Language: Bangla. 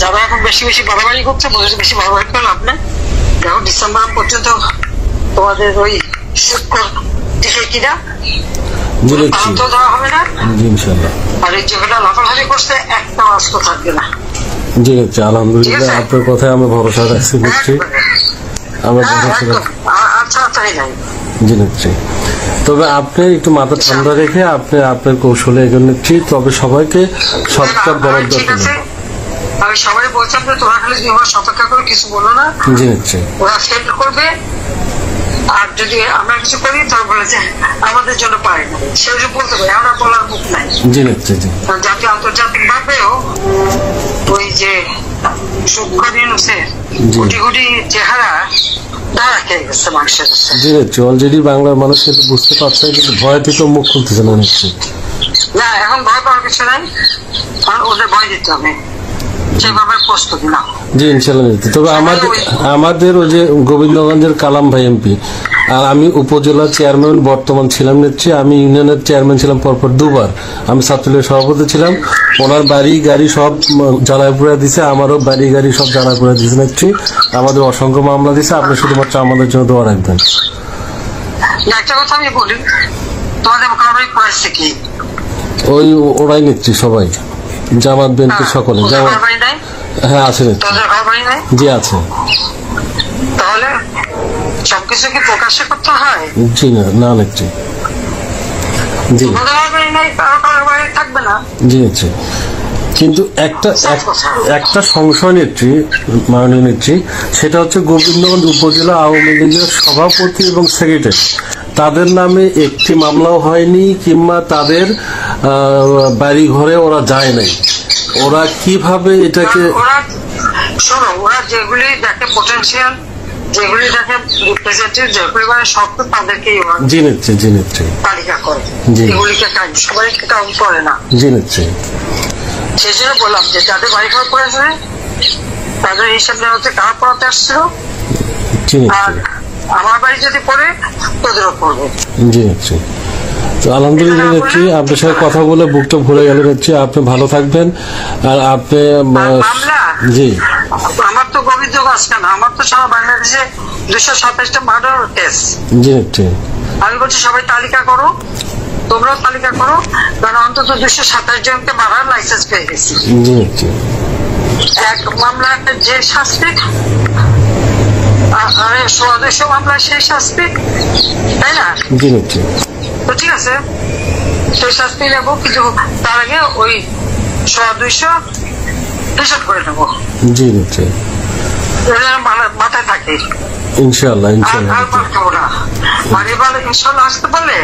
যারা এখন বেশি বেশি বাড়াবাড়ি করছে, বেশি বাড়াবাড়ি করে লাভ নেই। দেখো ডিসেম্বর পর্যন্ত তোমাদের ওই টিকে কিনা তো দেওয়া হবে না, আর এই যেগুলো লাফালাফি করছে একটা অস্ত্র থাকবে না। জি আচ্ছা, আলহামদুলিল্লাহ আপনার কথায় আমি ভরসা রাখছি নিচ্ছি। জি নিচ্ছি, তবে আপনি একটু মাথা ঠান্ডা রেখে আপনি আপনার কৌশলে এগিয়ে নিচ্ছি। তবে সবাইকে সৎকার বলার দরকার নেই। আমি সবাই বলছিলাম যে তোমরা খালি সতর্ক করে কিছু বলো না। জি নিচ্ছি, ওরা ফেল করবে, আর যদি আমরা কিছু করি তাহলে বলে যে আমাদের জন্য পারে না, সেটা বলতে পারি, আমরা বলার মুখ নাই। জি নিচ্ছি, জি জাতীয় আন্তর্জাতিক ভাবেও ওই যে কোটি কোটি চেহারা অলরেডি বাংলার মানুষ কিন্তু বুঝতে পারছে, কিন্তু ভয় থেকে মুখ খুলতেছে না। নিচ্ছি না, এখন ভয় পাওয়ার কিছু নাই, ওদের ভয় দিতে হবে, সেভাবে প্রস্তুতি না। জি ইনশাল্লাহ নিচ্ছি। তবে আমাদের ওই যে গোবিন্দগঞ্জের কালাম ভাই এমপি, আর আমি উপজেলা চেয়ারম্যান বর্তমান ছিলাম নিচ্ছি। আমি ইউনিয়নের চেয়ারম্যান ছিলাম পরপর দুবার। আমি ছাত্রলীগের সভাপতি ছিলাম। ওনার বাড়ি গাড়ি সব জ্বালায় পুরা দিছে, আমারও বাড়ি গাড়ি সব জ্বালায় পুরা দিছে নিচ্ছি। আমাদের অসংখ্য মামলা দিছে। আপনি শুধুমাত্র আমাদের জন্য দোয়া রাখবেন। একটা কথা আমি বলি, তোমাদের মোকাবিলা করেছে কি? ওই ওরাই নিচ্ছি সবাই, জামাত বিএনপি সকলে। জামাত হ্যাঁ আছে, জি আছে। তাহলে সবকিছু কি প্রকাশ্যে করতে হয়? জি না নিচ্ছি, জি থাকবে না, জি নিচ্ছি। কিন্তু একটা সংশয় নিচ্ছি, মাননীয় নিচ্ছি, সেটা হচ্ছে গোবিন্দগঞ্জ উপজেলা আওয়ামী লীগের সভাপতি এবং সেক্রেটারি, তাদের নামে একটি মামলাও হয়নি, কিংবা তাদের বাড়ি ঘরে ওরা যায় নাই। ওরা কিভাবে এটাকে শোনো, ওরা যেগুলি দেখে পোটেনশিয়াল, যেগুলি দেখে রিপ্রেজেন্টেটিভ, যেগুলি মানে শক্ত, তাদেরকেই জি নিচ্ছি তালিকা করে, এগুলিকে সবাইকে কাউন্ট করে না। জি নিচ্ছি, সেই জন্য বললাম যে যাদের বাড়ি ঘর করেছে তাদের হিসাব নেওয়া হচ্ছে কারা পড়াতে আসছিল, আর আমার বাড়ি যদি পড়ে তোদেরও পড়বে। জি নিচ্ছি। তো আলহামদুলিল্লাহ নিচ্ছি, আপনার সাথে কথা বলে বুকটা ভরে গেল নিচ্ছি। আপনি ভালো থাকবেন। আর আপনি জি, আমার তো অভিযোগ আসছে না, আমার তো সারা বাংলাদেশে 227টা মার্ডার কেস। জি নিচ্ছি, আমি বলছি সবাই তালিকা করো, তোমরাও তালিকা করো, কারণ অন্তত 227 জনকে মারার লাইসেন্স পেয়ে গেছি। জি নিচ্ছি, এক মামলা যে শাস্তি, আর 200 মামলা সেই শাস্তি, তাই না? জি নিচ্ছি। তো ঠিক আছে, সেই শাস্তি নেবো, কিন্তু তার আগে ওই 200 হিসাব করে নেবো। জি নিচ্ছি, মাথায় থাকে। ইনশাআল্লাহ আর ইনশাআল্লাহ আসতে পারলে